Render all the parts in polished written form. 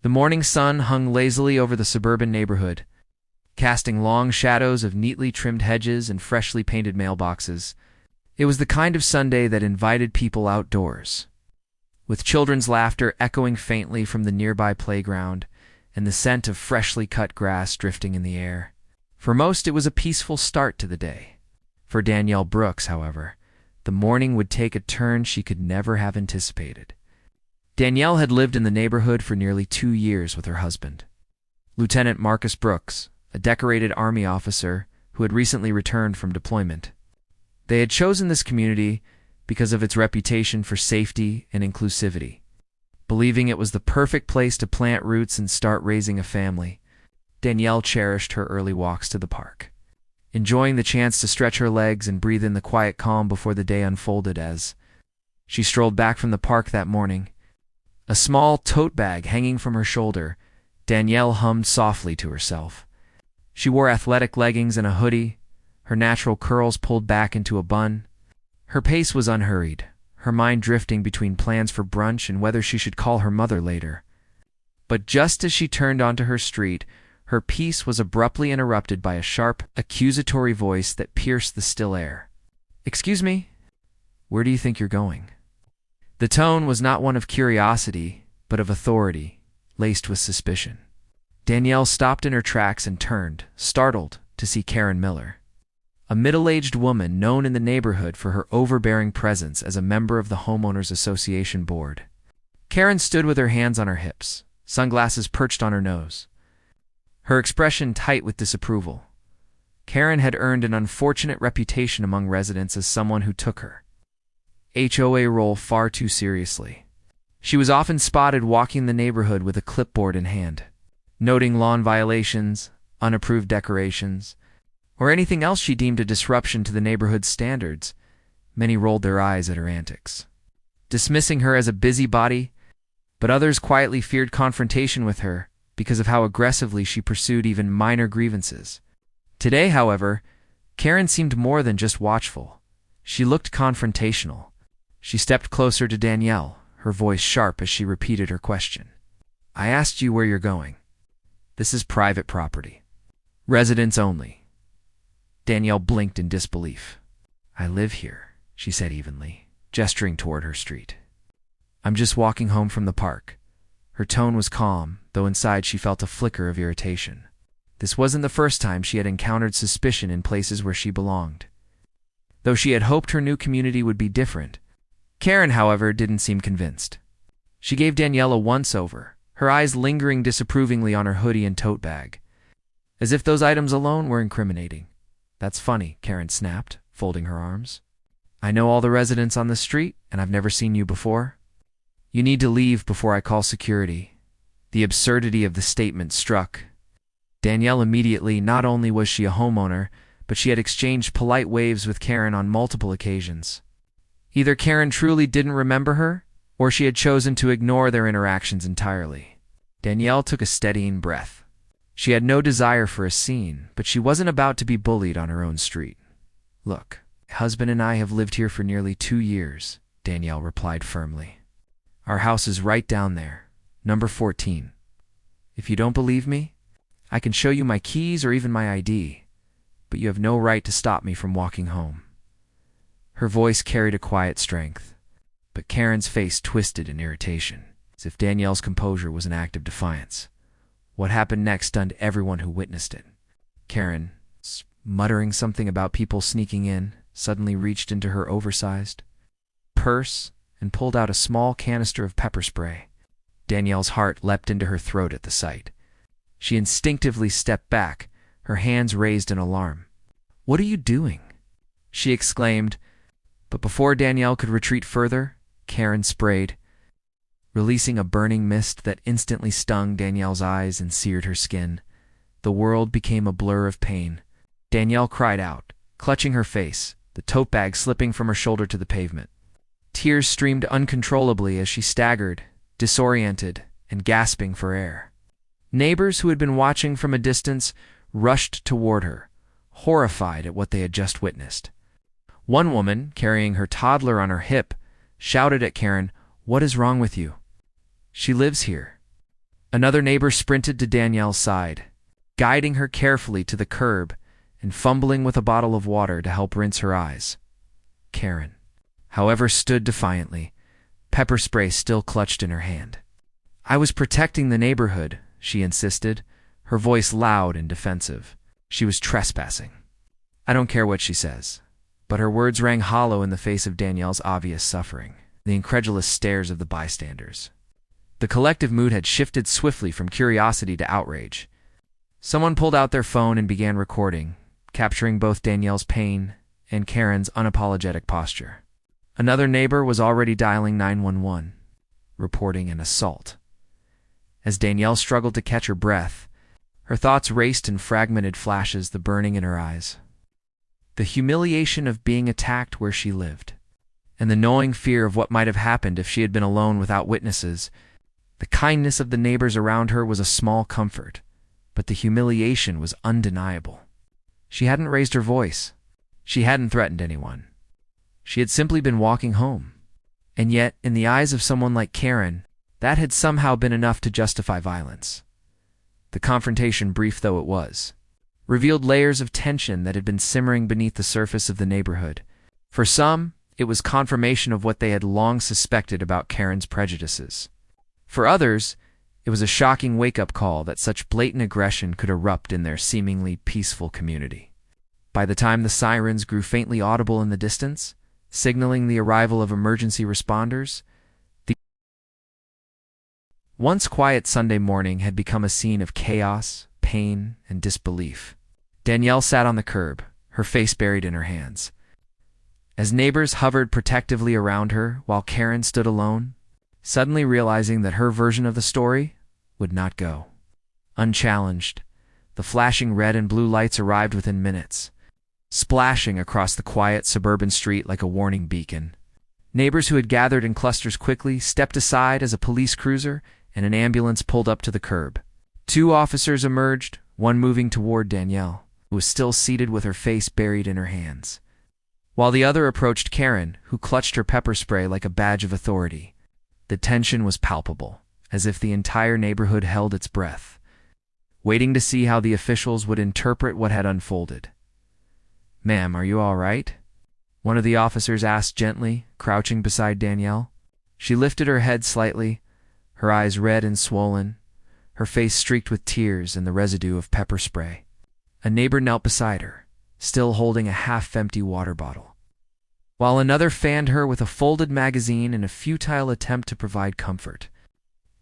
The morning sun hung lazily over the suburban neighborhood, casting long shadows of neatly trimmed hedges and freshly painted mailboxes. It was the kind of Sunday that invited people outdoors, with children's laughter echoing faintly from the nearby playground and the scent of freshly cut grass drifting in the air. For most, it was a peaceful start to the day. For Danielle Brooks, however, the morning would take a turn she could never have anticipated. Danielle had lived in the neighborhood for nearly 2 years with her husband, Lieutenant Marcus Brooks, a decorated Army officer who had recently returned from deployment. They had chosen this community because of its reputation for safety and inclusivity. Believing it was the perfect place to plant roots and start raising a family, Danielle cherished her early walks to the park, enjoying the chance to stretch her legs and breathe in the quiet calm before the day unfolded. As she strolled back from the park that morning, a small tote bag hanging from her shoulder, Danielle hummed softly to herself. She wore athletic leggings and a hoodie, her natural curls pulled back into a bun. Her pace was unhurried, her mind drifting between plans for brunch and whether she should call her mother later. But just as she turned onto her street, her peace was abruptly interrupted by a sharp, accusatory voice that pierced the still air. "Excuse me, where do you think you're going?" The tone was not one of curiosity, but of authority, laced with suspicion. Danielle stopped in her tracks and turned, startled, to see Karen Miller, a middle-aged woman known in the neighborhood for her overbearing presence as a member of the Homeowners Association board. Karen stood with her hands on her hips, sunglasses perched on her nose, her expression tight with disapproval. Karen had earned an unfortunate reputation among residents as someone who took her HOA role far too seriously. She was often spotted walking the neighborhood with a clipboard in hand, noting lawn violations, unapproved decorations, or anything else she deemed a disruption to the neighborhood's standards. Many rolled their eyes at her antics, dismissing her as a busybody, but others quietly feared confrontation with her because of how aggressively she pursued even minor grievances. Today, however, Karen seemed more than just watchful. She looked confrontational. She stepped closer to Danielle, her voice sharp as she repeated her question. "I asked you where you're going. This is private property. Residents only." Danielle blinked in disbelief. "I live here," she said evenly, gesturing toward her street. "I'm just walking home from the park." Her tone was calm, though inside she felt a flicker of irritation. This wasn't the first time she had encountered suspicion in places where she belonged. Though she had hoped her new community would be different, Karen, however, didn't seem convinced. She gave Danielle a once-over, her eyes lingering disapprovingly on her hoodie and tote bag, as if those items alone were incriminating. "That's funny," Karen snapped, folding her arms. "I know all the residents on the street, and I've never seen you before. You need to leave before I call security." The absurdity of the statement struck Danielle immediately. Not only was she a homeowner, but she had exchanged polite waves with Karen on multiple occasions. Either Karen truly didn't remember her, or she had chosen to ignore their interactions entirely. Danielle took a steadying breath. She had no desire for a scene, but she wasn't about to be bullied on her own street. "Look, my husband and I have lived here for nearly 2 years, Danielle replied firmly. "Our house is right down there, number 14. If you don't believe me, I can show you my keys or even my ID, but you have no right to stop me from walking home." Her voice carried a quiet strength, but Karen's face twisted in irritation, as if Danielle's composure was an act of defiance. What happened next stunned everyone who witnessed it. Karen, muttering something about people sneaking in, suddenly reached into her oversized purse and pulled out a small canister of pepper spray. Danielle's heart leapt into her throat at the sight. She instinctively stepped back, her hands raised in alarm. "What are you doing?" she exclaimed. But before Danielle could retreat further, Karen sprayed, releasing a burning mist that instantly stung Danielle's eyes and seared her skin. The world became a blur of pain. Danielle cried out, clutching her face, the tote bag slipping from her shoulder to the pavement. Tears streamed uncontrollably as she staggered, disoriented and gasping for air. Neighbors who had been watching from a distance rushed toward her, horrified at what they had just witnessed. One woman, carrying her toddler on her hip, shouted at Karen, "What is wrong with you?" "She lives here." Another neighbor sprinted to Danielle's side, guiding her carefully to the curb and fumbling with a bottle of water to help rinse her eyes. Karen, however, stood defiantly, pepper spray still clutched in her hand. "I was protecting the neighborhood," she insisted, her voice loud and defensive. She was trespassing. I don't care what she says. But her words rang hollow in the face of Danielle's obvious suffering, the incredulous stares of the bystanders. The collective mood had shifted swiftly from curiosity to outrage. Someone pulled out their phone and began recording, capturing both Danielle's pain and Karen's unapologetic posture. Another neighbor was already dialing 911, reporting an assault. As Danielle struggled to catch her breath, her thoughts raced in fragmented flashes, the burning in her eyes. The humiliation of being attacked where she lived, and the gnawing fear of what might have happened if she had been alone without witnesses. The kindness of the neighbors around her was a small comfort, but the humiliation was undeniable. She hadn't raised her voice. She hadn't threatened anyone. She had simply been walking home. And yet, in the eyes of someone like Karen, that had somehow been enough to justify violence. The confrontation, brief though it was, revealed layers of tension that had been simmering beneath the surface of the neighborhood. For some, it was confirmation of what they had long suspected about Karen's prejudices. For others, it was a shocking wake-up call that such blatant aggression could erupt in their seemingly peaceful community. By the time the sirens grew faintly audible in the distance, signaling the arrival of emergency responders, the once quiet Sunday morning had become a scene of chaos, pain, and disbelief. Danielle sat on the curb, her face buried in her hands. As neighbors hovered protectively around her while Karen stood alone, suddenly realizing that her version of the story would not go unchallenged, the flashing red and blue lights arrived within minutes, splashing across the quiet suburban street like a warning beacon. Neighbors who had gathered in clusters quickly stepped aside as a police cruiser and an ambulance pulled up to the curb. Two officers emerged, one moving toward Danielle, who was still seated with her face buried in her hands, while the other approached Karen, who clutched her pepper spray like a badge of authority. The tension was palpable, as if the entire neighborhood held its breath, waiting to see how the officials would interpret what had unfolded. "Ma'am, are you all right?" one of the officers asked gently, crouching beside Danielle. She lifted her head slightly, her eyes red and swollen, her face streaked with tears and the residue of pepper spray. A neighbor knelt beside her, still holding a half-empty water bottle, while another fanned her with a folded magazine in a futile attempt to provide comfort.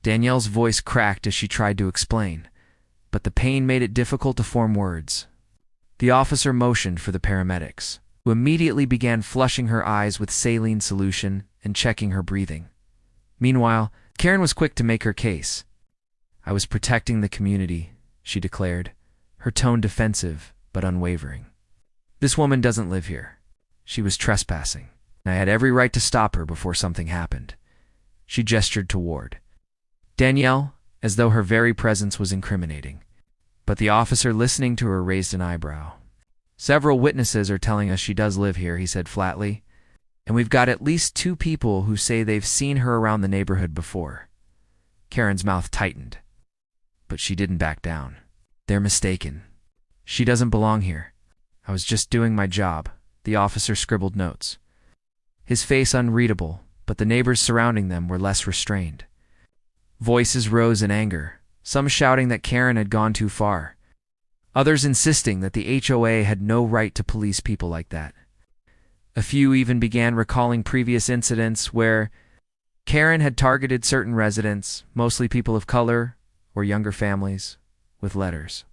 Danielle's voice cracked as she tried to explain, but the pain made it difficult to form words. The officer motioned for the paramedics, who immediately began flushing her eyes with saline solution and checking her breathing. Meanwhile, Karen was quick to make her case. "I was protecting the community," she declared, her tone defensive but unwavering. "This woman doesn't live here. She was trespassing, and I had every right to stop her before something happened." She gestured toward Danielle, as though her very presence was incriminating. But the officer listening to her raised an eyebrow. "Several witnesses are telling us she does live here," he said flatly, "and we've got at least 2 people who say they've seen her around the neighborhood before." Karen's mouth tightened, but she didn't back down. "They're mistaken. She doesn't belong here. I was just doing my job." The officer scribbled notes, his face unreadable, but the neighbors surrounding them were less restrained. Voices rose in anger, some shouting that Karen had gone too far, others insisting that the HOA had no right to police people like that. A few even began recalling previous incidents where Karen had targeted certain residents, mostly people of color or younger families, with letters,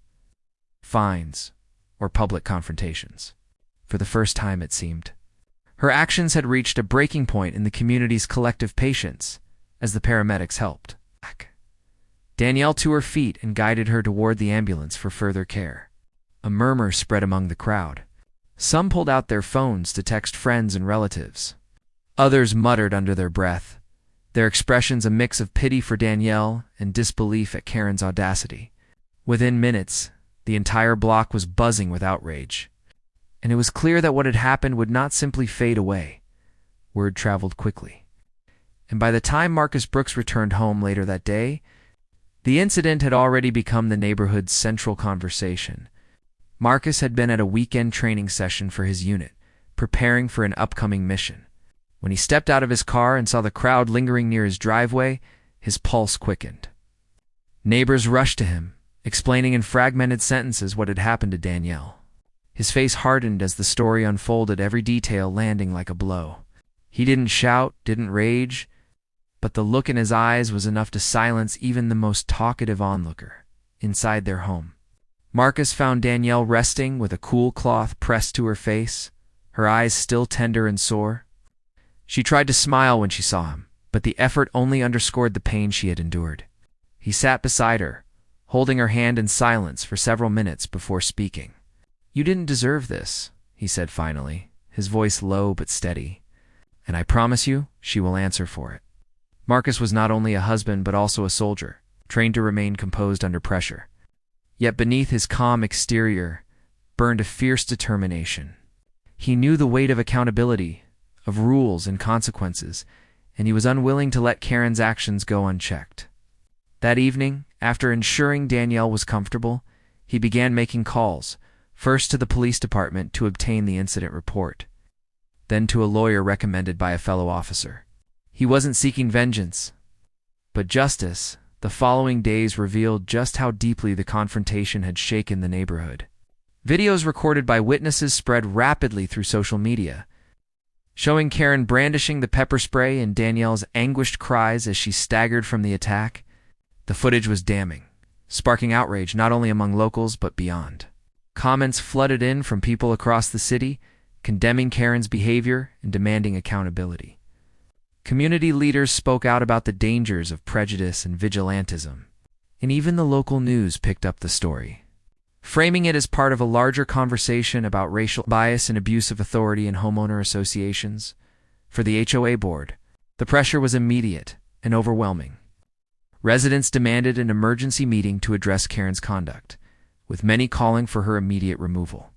fines, or public confrontations. For the first time, it seemed, her actions had reached a breaking point in the community's collective patience as the paramedics helped. Danielle to her feet and guided her toward the ambulance for further care. A murmur spread among the crowd. Some pulled out their phones to text friends and relatives. Others muttered under their breath, their expressions a mix of pity for Danielle and disbelief at Karen's audacity. Within minutes, the entire block was buzzing with outrage, and it was clear that what had happened would not simply fade away. Word traveled quickly, and by the time Marcus Brooks returned home later that day, The incident had already become the neighborhood's central conversation. Marcus had been at a weekend training session for his unit, preparing for an upcoming mission. When he stepped out of his car and saw the crowd lingering near his driveway, his pulse quickened. Neighbors rushed to him, explaining in fragmented sentences what had happened to Danielle. His face hardened as the story unfolded, every detail landing like a blow. He didn't shout, didn't rage, but the look in his eyes was enough to silence even the most talkative onlooker inside their home. Marcus found Danielle resting with a cool cloth pressed to her face, her eyes still tender and sore. She tried to smile when she saw him, but the effort only underscored the pain she had endured. He sat beside her, holding her hand in silence for several minutes before speaking. "You didn't deserve this," he said finally, his voice low but steady. "And I promise you, she will answer for it." Marcus was not only a husband but also a soldier, trained to remain composed under pressure. Yet beneath his calm exterior burned a fierce determination. He knew the weight of accountability, of rules and consequences, and he was unwilling to let Karen's actions go unchecked. That evening, after ensuring Danielle was comfortable, he began making calls, first to the police department to obtain the incident report, then to a lawyer recommended by a fellow officer. He wasn't seeking vengeance, but justice. The following days revealed just how deeply the confrontation had shaken the neighborhood. Videos recorded by witnesses spread rapidly through social media, showing Karen brandishing the pepper spray and Danielle's anguished cries as she staggered from the attack. The footage was damning, sparking outrage not only among locals but beyond. Comments flooded in from people across the city, condemning Karen's behavior and demanding accountability. Community leaders spoke out about the dangers of prejudice and vigilantism, and even the local news picked up the story, framing it as part of a larger conversation about racial bias and abuse of authority in homeowner associations. For the HOA board, the pressure was immediate and overwhelming. Residents demanded an emergency meeting to address Karen's conduct, with many calling for her immediate removal.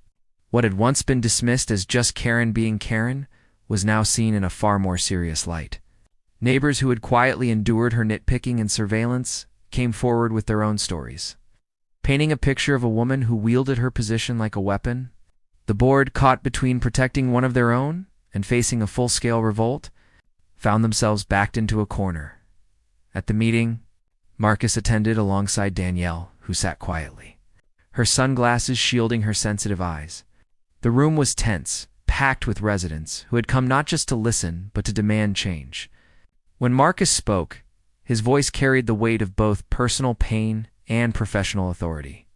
What had once been dismissed as just Karen being Karen was now seen in a far more serious light. Neighbors who had quietly endured her nitpicking and surveillance came forward with their own stories, painting a picture of a woman who wielded her position like a weapon. The board, caught between protecting one of their own and facing a full-scale revolt, found themselves backed into a corner. At the meeting, Marcus attended alongside Danielle, who sat quietly, her sunglasses shielding her sensitive eyes. The room was tense, packed with residents who had come not just to listen but to demand change. When Marcus spoke, his voice carried the weight of both personal pain and professional authority.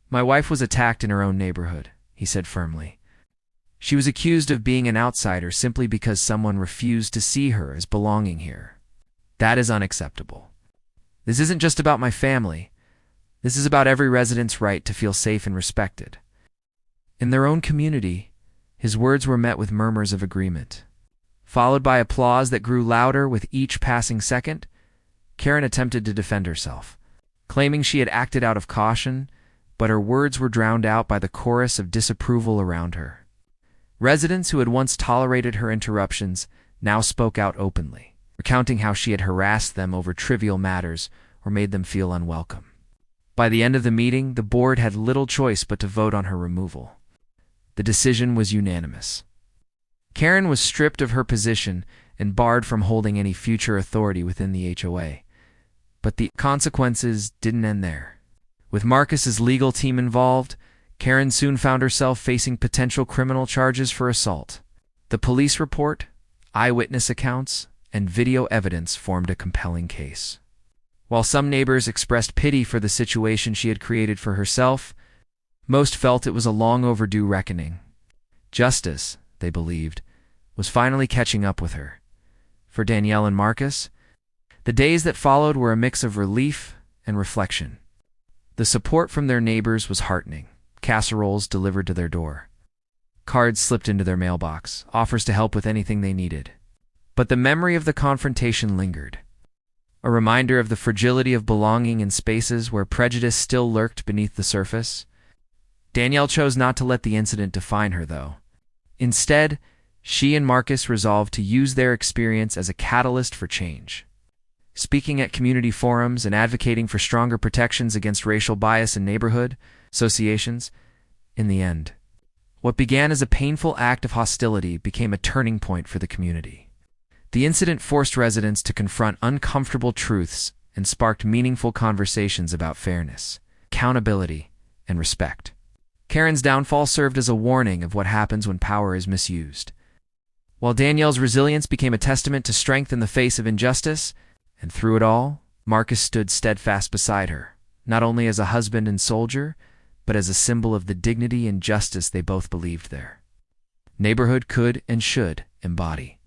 "My wife was attacked in her own neighborhood," he said firmly. "She was accused of being an outsider simply because someone refused to see her as belonging here. That is unacceptable. This isn't just about my family. This is about every resident's right to feel safe and respected." In their own community, his words were met with murmurs of agreement. Followed by applause that grew louder with each passing second, Karen attempted to defend herself, claiming she had acted out of caution, but her words were drowned out by the chorus of disapproval around her. Residents who had once tolerated her interruptions now spoke out openly, recounting how she had harassed them over trivial matters or made them feel unwelcome. By the end of the meeting, the board had little choice but to vote on her removal. The decision was unanimous. Karen was stripped of her position and barred from holding any future authority within the HOA. But the consequences didn't end there. With Marcus's legal team involved, Karen soon found herself facing potential criminal charges for assault. The police report, eyewitness accounts, and video evidence formed a compelling case. While some neighbors expressed pity for the situation she had created for herself, most felt it was a long overdue reckoning. Justice, they believed, was finally catching up with her. For Danielle and Marcus, the days that followed were a mix of relief and reflection. The support from their neighbors was heartening. Casseroles delivered to their door. Cards slipped into their mailbox, offers to help with anything they needed. But the memory of the confrontation lingered, a reminder of the fragility of belonging in spaces where prejudice still lurked beneath the surface. Danielle chose not to let the incident define her, though. Instead, she and Marcus resolved to use their experience as a catalyst for change. speaking at community forums and advocating for stronger protections against racial bias in neighborhood associations. In the end, what began as a painful act of hostility became a turning point for the community. The incident forced residents to confront uncomfortable truths and sparked meaningful conversations about fairness, accountability, and respect. Karen's downfall served as a warning of what happens when power is misused, while Danielle's resilience became a testament to strength in the face of injustice. And through it all, Marcus stood steadfast beside her, not only as a husband and soldier, but as a symbol of the dignity and justice they both believed their neighborhood could and should embody.